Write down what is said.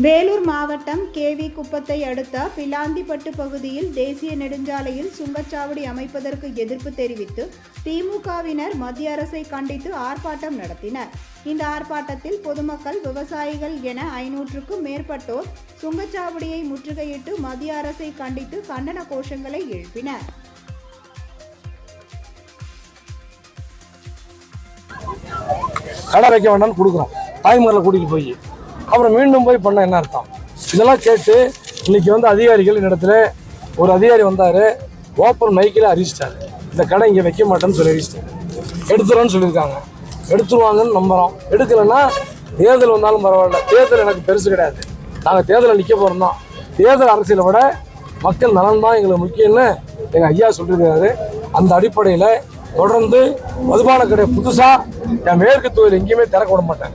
வேலூர் மாவட்டம் கேவி குப்பத்தை அடுத்த பிலாந்திப்பட்டு பகுதியில் தேசிய நெடுஞ்சாலையில் சுங்கச்சாவடி அமைப்பதற்கு எதிர்ப்பு தெரிவித்து திமுகவினர் மத்திய அரசை கண்டித்து ஆர்ப்பாட்டம் நடத்தினர். இந்த ஆர்ப்பாட்டத்தில் பொதுமக்கள், விவசாயிகள் என 500க்கும் மேற்பட்டோர் சுங்கச்சாவடியை முற்றுகையிட்டு மத்திய அரசை கண்டித்து கண்டன கோஷங்களை எழுப்பினர். கடை வைக்க வேண்டாம்னு கொடுக்குறோம், தாய்மாரில் கூட்டிகிட்டு போய் அப்புறம் மீண்டும் போய் பண்ண என்ன அர்த்தம்? இதெல்லாம் கேட்டு இன்னைக்கு அதிகாரிகள் இடத்துல ஒரு அதிகாரி வந்தார், ஓப்பன் மைக்கில் அறிவிச்சிட்டாரு, இந்த கடை இங்கே வைக்க மாட்டேன்னு சொல்லி அறிவிச்சிட்டாரு. எடுத்துருவோன்னு சொல்லியிருக்காங்க, எடுத்துருவாங்கன்னு நம்புகிறோம். எடுக்கலைன்னா தேர்தல் வந்தாலும் பரவாயில்ல, தேர்தல் எனக்கு பெருசு கிடையாது, நாங்கள் தேர்தலில் நிற்க போகிறோம் தான். தேர்தல் அரசியலை விட மக்கள் நலன் தான் எங்களுக்கு முக்கியம்னு எங்கள் ஐயா சொல்லியிருக்காரு. அந்த அடிப்படையில் தொடர்ந்து மதுபான கடை புதுசாக என் மேற்கு தொகுதியில் எங்கேயுமே திறக்க விட மாட்டேன்.